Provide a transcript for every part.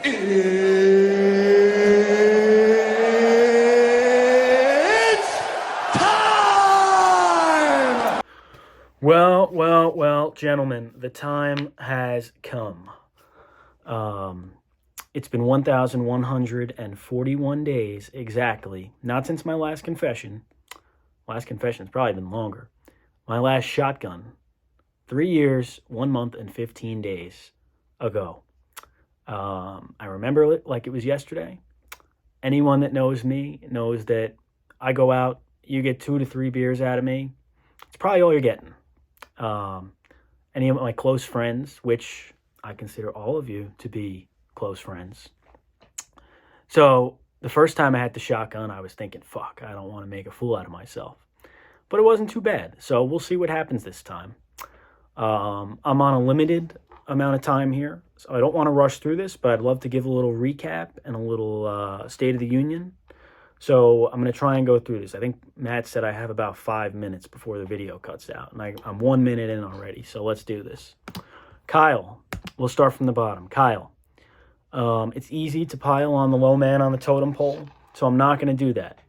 It's time! Well, gentlemen, the time has come. It's been 1,141 days exactly, not since my last confession. Last confession's probably been longer. My last shotgun, 3 years, 1 month, and 15 days ago. I remember it like it was yesterday. Anyone that knows me knows that I go out, you get 2 to 3 beers out of me. It's probably all you're getting. Any of my close friends, which I consider all of you to be close friends. So the first time I had the shotgun, I was thinking, fuck, I don't want to make a fool out of myself. But it wasn't too bad. So we'll see what happens this time. I'm on a limited amount of time here, so I don't want to rush through this, but I'd love to give a little recap and a little State of the Union. So I'm going to try and go through this. I think Matt said I have about 5 minutes before the video cuts out, and I'm 1 minute in already, so let's do this. Kyle, we'll start from the bottom. Kyle, it's easy to pile on the low man on the totem pole, so I'm not going to do that.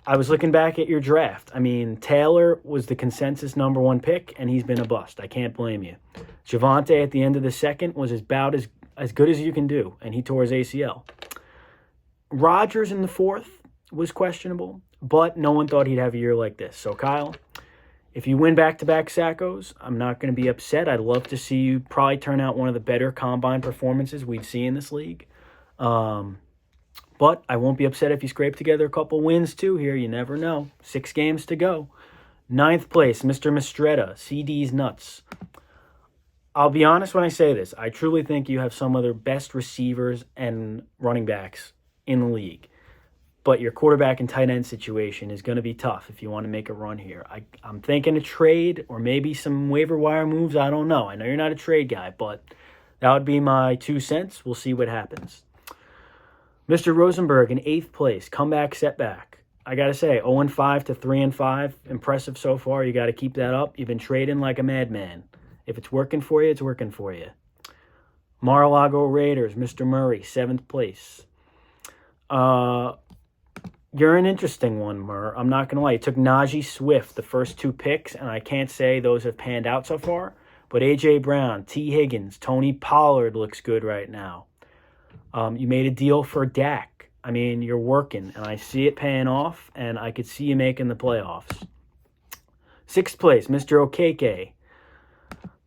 I was looking back at your draft. I mean, Taylor was the consensus #1 pick, and he's been a bust. I can't blame you. Javonte at the end of the second was about as good as you can do, and he tore his ACL. Rodgers in the 4th was questionable, but no one thought he'd have a year like this. So, Kyle, if you win back-to-back Sackos, I'm not going to be upset. I'd love to see you probably turn out one of the better combine performances we'd see in this league. But I won't be upset if you scrape together a couple wins, too, here. You never know. 6 games to go. 9th place, Mr. Mistretta, CD's nuts. I'll be honest when I say this. I truly think you have some of the best receivers and running backs in the league. But your quarterback and tight end situation is going to be tough if you want to make a run here. I'm thinking a trade or maybe some waiver wire moves. I don't know. I know you're not a trade guy, but that would be my 2 cents. We'll see what happens. Mr. Rosenberg in 8th place, comeback setback. I got to say, 0-5 to 3-5, impressive so far. You got to keep that up. You've been trading like a madman. If it's working for you, it's working for you. Mar-a-Lago Raiders, Mr. Murray, 7th place. You're an interesting one, Murr. I'm not going to lie. You took Najee Swift, the first 2 picks, and I can't say those have panned out so far. But A.J. Brown, T. Higgins, Tony Pollard looks good right now. You made a deal for Dak. I mean, you're working, and I see it paying off, and I could see you making the playoffs. 6th place, Mr. Okeke.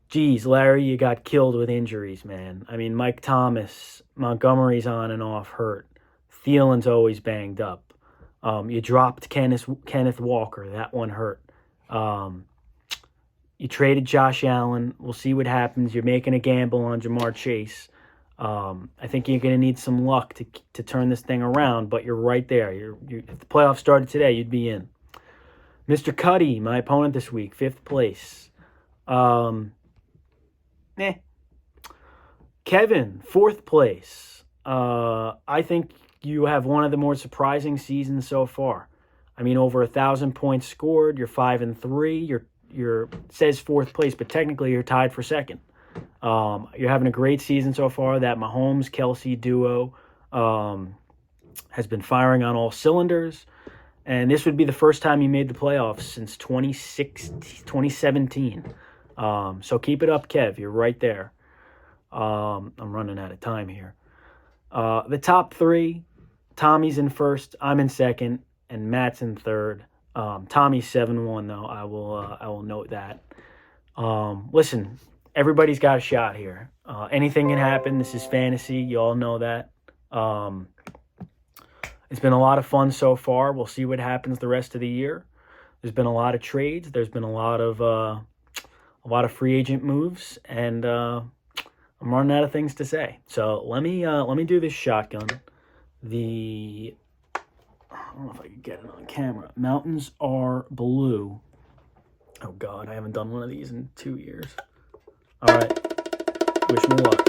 Geez, Larry, you got killed with injuries, man. I mean, Mike Thomas, Montgomery's on and off hurt. Thielen's always banged up. You dropped Kenneth Walker. That one hurt. You traded Josh Allen. We'll see what happens. You're making a gamble on Jamar Chase. I think you're going to need some luck to turn this thing around, but you're right there. If the playoffs started today, you'd be in. Mr. Cuddy, my opponent this week, 5th place. Kevin, 4th place. I think you have one of the more surprising seasons so far. I mean, over 1,000 points scored. You're 5-3. You're it says 4th place, but technically you're tied for 2nd. You're having a great season so far. That Mahomes-Kelsey duo has been firing on all cylinders. And this would be the first time you made the playoffs since 2017. So keep it up, Kev. You're right there. I'm running out of time here. The top 3, Tommy's in 1st, I'm in 2nd, and Matt's in 3rd. Tommy's 7-1, though. I will note that. Listen, everybody's got a shot here. Anything can happen. This is fantasy. You all know that. It's been a lot of fun so far. We'll see what happens the rest of the year. There's been a lot of trades. There's been a lot of free agent moves, and I'm running out of things to say. So let me do this shotgun. I don't know if I can get it on camera. Mountains are blue. Oh God, I haven't done one of these in 2 years. All right. Wish me luck.